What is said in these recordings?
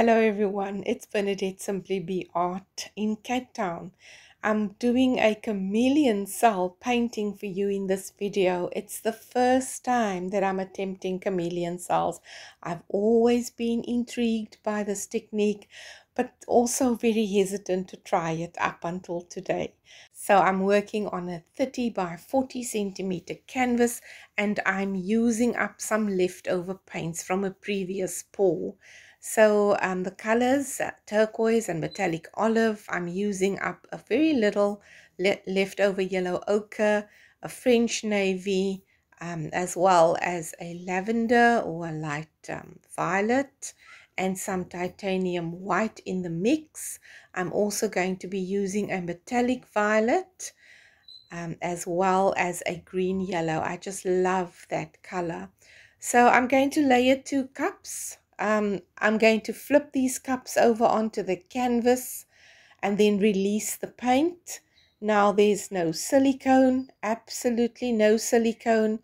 Hello everyone, it's Bernadette Simply Be Art in Cape Town. I'm doing a chameleon cell painting for you in this video. It's the first time that I'm attempting chameleon cells. I've always been intrigued by this technique, but also very hesitant to try it up until today. So I'm working on a 30 by 40 centimeter canvas, and I'm using up some leftover paints from a previous pour. So the colors, turquoise and metallic olive, I'm using up a very little leftover yellow ochre, a French navy, as well as a lavender or a light violet, and some titanium white in the mix. I'm also going to be using a metallic violet, as well as a green yellow. I just love that color. So I'm going to layer 2 cups. I'm going to flip these cups over onto the canvas and then release the paint. Now there's no silicone, absolutely no silicone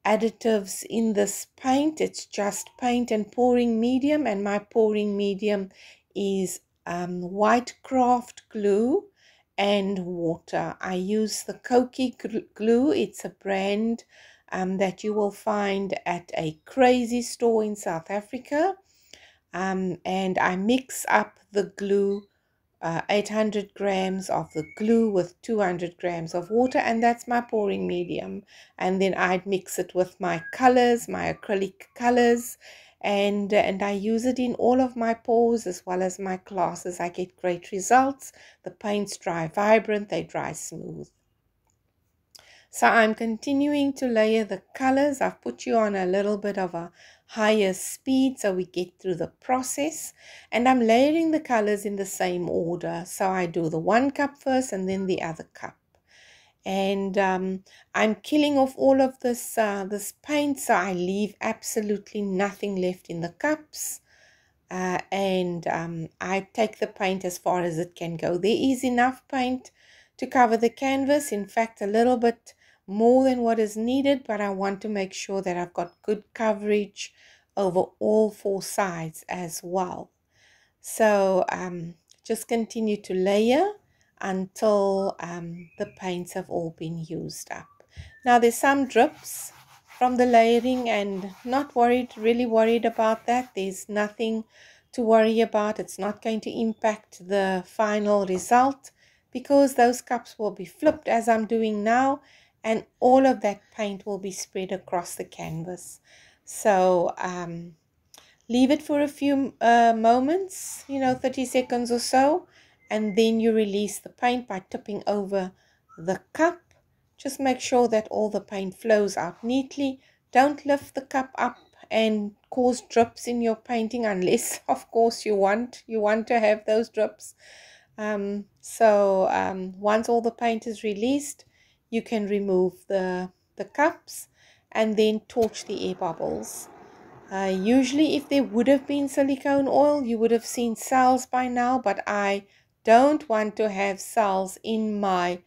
additives in this paint. It's just paint and pouring medium, and my pouring medium is white craft glue and water. I use the Koki glue. It's a brand that you will find at a crazy store in South Africa, and I mix up the glue, 800 grams of the glue with 200 grams of water, and that's my pouring medium. And then I'd mix it with my colors, my acrylic colors, and I use it in all of my pours as well as my classes. I get great results. The paints dry vibrant, they dry smooth. So I'm continuing to layer the colors. I've put you on a little bit of a higher speed so we get through the process. And I'm layering the colors in the same order. So I do the 1 cup first and then the other cup. And I'm killing off all of this paint, so I leave absolutely nothing left in the cups. I take the paint as far as it can go. There is enough paint to cover the canvas. In fact, a little bit more than what is needed, but I want to make sure that I've got good coverage over all 4 sides as well. So just continue to layer until the paints have all been used up. Now there's some drips from the layering, and not really worried about that. There's nothing to worry about. It's not going to impact the final result because those cups will be flipped as I'm doing now, and all of that paint will be spread across the canvas. So leave it for a few moments, 30 seconds or so, and then you release the paint by tipping over the cup. Just make sure that all the paint flows out neatly. Don't lift the cup up and cause drips in your painting, unless of course you want to have those drips. Once all the paint is released, you can remove the cups and then torch the air bubbles. Usually if there would have been silicone oil, you would have seen cells by now, but I don't want to have cells in my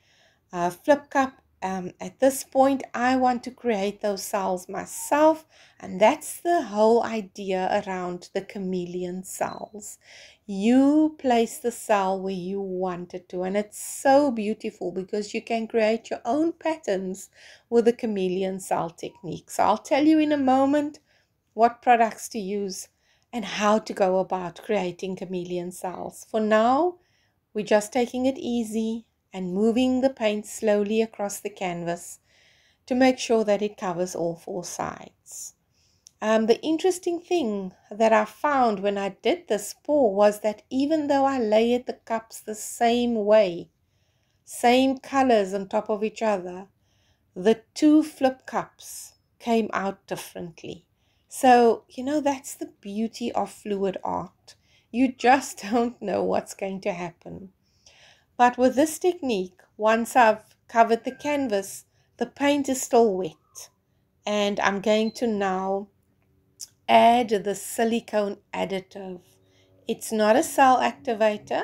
flip cup. At this point, I want to create those cells myself, and that's the whole idea around the chameleon cells. You place the cell where you want it to, and it's so beautiful because you can create your own patterns with the chameleon cell technique. So I'll tell you in a moment what products to use and how to go about creating chameleon cells. For now, we're just taking it easy and moving the paint slowly across the canvas to make sure that it covers all 4 sides. The interesting thing that I found when I did this pour was that even though I layered the cups the same way, same colors on top of each other, the 2 flip cups came out differently. So, that's the beauty of fluid art. You just don't know what's going to happen. But with this technique, once I've covered the canvas, the paint is still wet. And I'm going to now add the silicone additive. It's not a cell activator.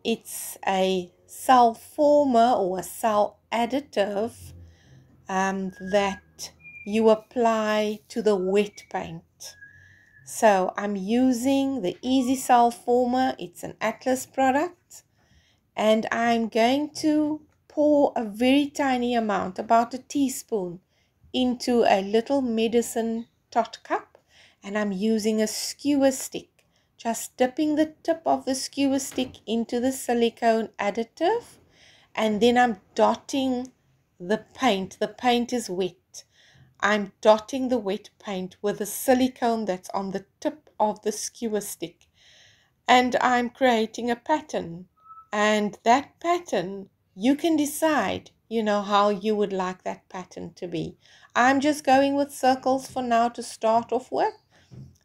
It's a cell former or a cell additive that you apply to the wet paint. So I'm using the Easy Cell Former. It's an Atlas product. And I'm going to pour a very tiny amount, about a teaspoon, into a little medicine tot cup. And I'm using a skewer stick, just dipping the tip of the skewer stick into the silicone additive. And then I'm dotting the paint. The paint is wet. I'm dotting the wet paint with the silicone that's on the tip of the skewer stick. And I'm creating a pattern. And that pattern, you can decide, how you would like that pattern to be. I'm just going with circles for now to start off with.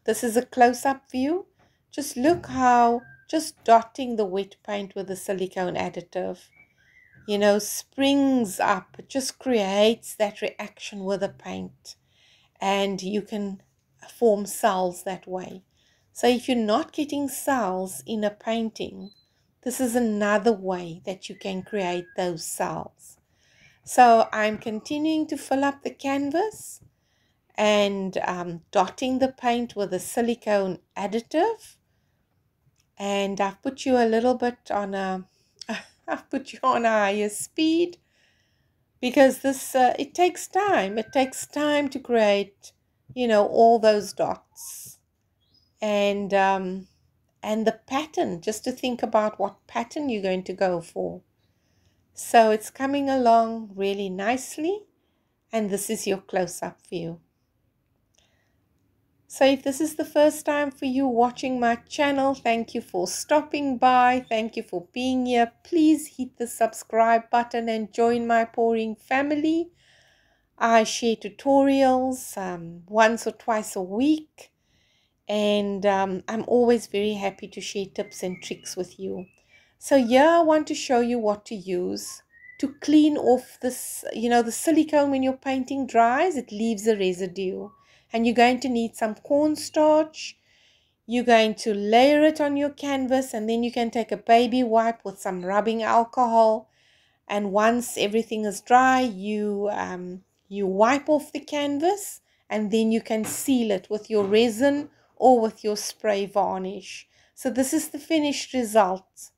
This is a close-up view. Just look how just dotting the wet paint with the silicone additive, springs up. It just creates that reaction with the paint. And you can form cells that way. So if you're not getting cells in a painting, this is another way that you can create those cells. So I'm continuing to fill up the canvas and dotting the paint with a silicone additive. And I've put you a little bit on I've put you on a higher speed, because this it takes time. It takes time to create, all those dots. And the pattern, just to think about what pattern you're going to go for. So it's coming along really nicely, and this is your close-up view. So if this is the first time for you watching my channel, thank you for stopping by. Thank you for being here. Please hit the subscribe button and join my pouring family. I share tutorials once or twice a week. And I'm always very happy to share tips and tricks with you. So here I want to show you what to use to clean off this, the silicone. When your painting dries, it leaves a residue. And you're going to need some cornstarch. You're going to layer it on your canvas, and then you can take a baby wipe with some rubbing alcohol. And once everything is dry, you wipe off the canvas, and then you can seal it with your resin or with your spray varnish. So this is the finished result.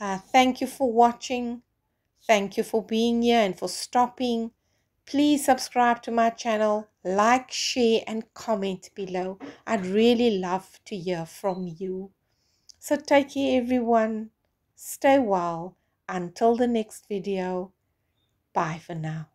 Thank you for watching. Thank you for being here and for stopping. Please subscribe to my channel, like, share, and comment below. I'd really love to hear from you. So take care, everyone. Stay well. Until the next video. Bye for now.